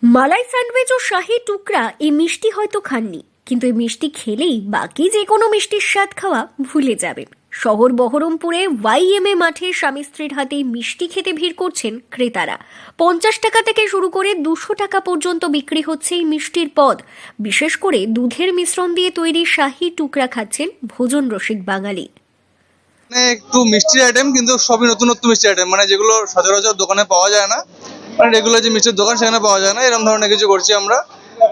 মালাই sandwich ও শাহী টুকরা এই মিষ্টি হয়তো খাননি, কিন্তু এই মিষ্টি খেলেই বাকি যে কোনো মিষ্টির স্বাদ খাওয়া ভুলে যাবেন। শহর বহরমপুরে ওয়াইএমএ মাঠে স্বামী স্ত্রীর হাতে মিষ্টি খেতে ভিড় করছেন ক্রেতারা। 50 টাকা থেকে শুরু করে 200 টাকা পর্যন্ত বিক্রি হচ্ছে এই মিষ্টির পদ। বিশেষ করে দুধের মিশ্রণ দিয়ে তৈরি শাহী টুকরা খাচ্ছেন ভোজন রসিক বাঙালি। একটু মিষ্টির আইটেম, কিন্তু সবই নতুন মিষ্টি আইটেম, মানে যেগুলো সচরাচর দোকানে পাওয়া যায় না, মানে রেগুলার যে মিষ্টির দোকান সেখানে পাওয়া যায় না, এরকম ধরনের কিছু করছি আমরা।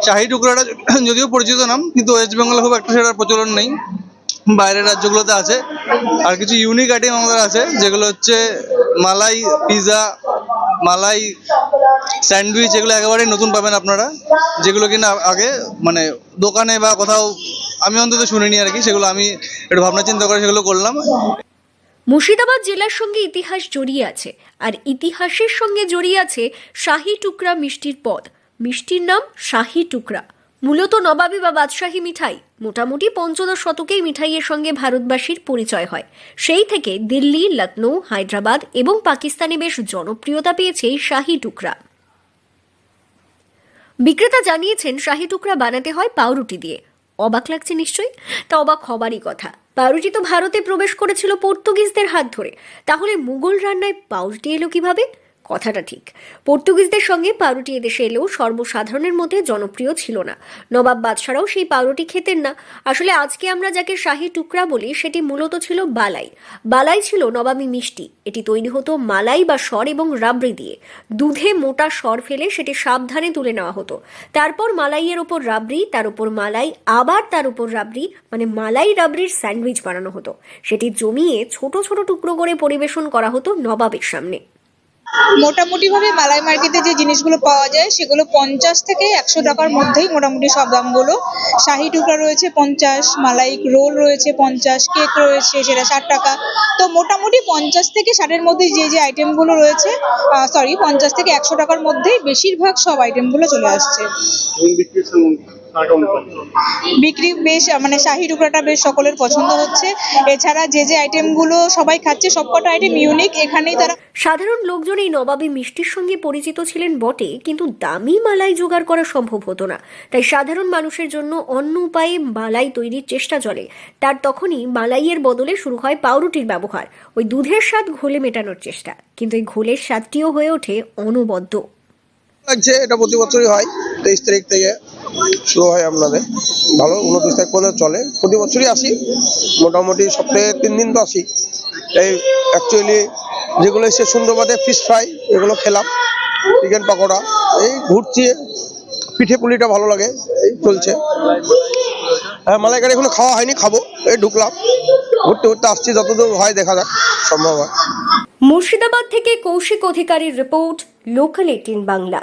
শাহী টুকরাটা যদিও পরিচিত নাম, কিন্তু ওয়েস্ট বেঙ্গলে খুব একটা সেটার প্রচলন নেই, বাইরের রাজ্যগুলোতে আছে। আর কিছু ইউনিক আইটেম আমাদের আছে, যেগুলো হচ্ছে মালাই পিৎজা, মালাই স্যান্ডউইচ, এগুলো একেবারেই নতুন পাবেন আপনারা, যেগুলো কিনা আগে মানে দোকানে বা কোথাও আমি অন্তত শুনিনি আর কি। সেগুলো আমি একটু ভাবনা চিন্তা করে সেগুলো করলাম। মুর্শিদাবাদ জেলার সঙ্গে ইতিহাস জড়িয়ে আছে, আর ইতিহাসের সঙ্গে জড়িয়ে আছে শাহী টুকরা মিষ্টির পদ। মিষ্টির নাম শাহী টুকরা, মূলত নবাবী বা বাদশাহী মিঠাই। মোটামুটি 15 শতকেই মিঠাইয়ের সঙ্গে ভারতবাসীর পরিচয় হয়। সেই থেকে দিল্লি, লখনৌ, হায়দ্রাবাদ এবং পাকিস্তানে বেশ জনপ্রিয়তা পেয়েছে এই শাহী টুকরা। বিক্রেতা জানিয়েছেন শাহী টুকরা বানাতে হয় পাউরুটি দিয়ে। অবাক লাগছে নিশ্চয়ই? তা অবাক হবারই কথা। পাউরুটি তো ভারতে প্রবেশ করেছিল পর্তুগিজদের হাত ধরে, তাহলে মুঘল রান্নায় পাউরুটি এলো কিভাবে? কথাটা ঠিক, পর্তুগিজদের সঙ্গে পাউরুটি এদেশে এলেও সর্বসাধারণের মধ্যে জনপ্রিয় ছিল না। নবাব বাদশারাও সেই পাউরুটি খেতেন না। আসলে আজকে আমরা যাকে শাহী টুকরা বলি, সেটি মূলত ছিল বালাই। বালাই ছিল নবাবী মিষ্টি। এটি তৈরি হতো মালাই বা সর এবং রাবড়ি দিয়ে। দুধে মোটা সর ফেলে সেটি সাবধানে তুলে নেওয়া হতো। তারপর মালাইয়ের ওপর রাবড়ি, তার উপর মালাই, আবার তার উপর রাবড়ি, মানে মালাই রাবড়ির স্যান্ডউইচ বানানো হতো। সেটি জমিয়ে ছোট ছোট টুকরো করে পরিবেশন করা হতো নবাবের সামনে। মোটামুটি ভাবে মালাই মার্কেটে যে জিনিসগুলো পাওয়া যায় সেগুলো 50 থেকে 100 টাকার মধ্যেই মোটামুটি সব দামগুলো। শাহী টুকরা রয়েছে 50, মালাই রোল রয়েছে 50, কেক রয়েছে সেটা 60 টাকা। তো মোটামুটি 50 থেকে 60-এর মধ্যে যে আইটেমগুলো রয়েছে, 50 থেকে 100 টাকার মধ্যেই বেশিরভাগ সব আইটেমগুলো চলে আসছে। বিক্রি বেশ, মানে শাহী টুকরাটা বেশ সকলের পছন্দ হচ্ছে। এছাড়া যে আইটেমগুলো সবাই খাচ্ছে সবকটা আইটেম ইউনিক। এখানেই তারা সাধারণ লোকজন এই নবাবী মিষ্টির সঙ্গে পরিচিত ছিলেন বটে, কিন্তু দামি মালাই জোগাড় করা সম্ভব হতো না। তাই সাধারণ মানুষের জন্য অন্য উপায়ে মালাই তৈরির চেষ্টা চলে। তার তখনই মালাইয়ের বদলে শুরু হয় পাউরুটির ব্যবহার, ওই দুধের স্বাদ ঘোলে মেটানোর চেষ্টা। কিন্তু এই ঘোলের স্বাদটিও হয়ে ওঠে অনবদ্য। লাগছে, এটা প্রতি বছরই হয়। 23 তারিখ থেকে শুরু হয় আপনাদের, ভালো 29 তারিখ পর্যন্ত চলে। প্রতি বছরই আসি, মোটামুটি সপ্তাহে 3 দিন তো আসি। এই অ্যাকচুয়ালি যেগুলো এসে সুন্দরবাদে ফিশ ফ্রাই এগুলো খেলাম, চিকেন পাকোড়া, এই ঘুরছি। পিঠে পুলিটা ভালো লাগে, এই চলছে। হ্যাঁ, মালাইকারি এখনো খাওয়া হয়নি, খাবো। এই ঢুকলাম, ঘুরতে ঘুরতে আসছি, যতদূর হয় দেখা যাক, সম্ভব হয়। মুর্শিদাবাদ থেকে কৌশিক অধিকারীর রিপোর্ট, লোকাল 18 বাংলা।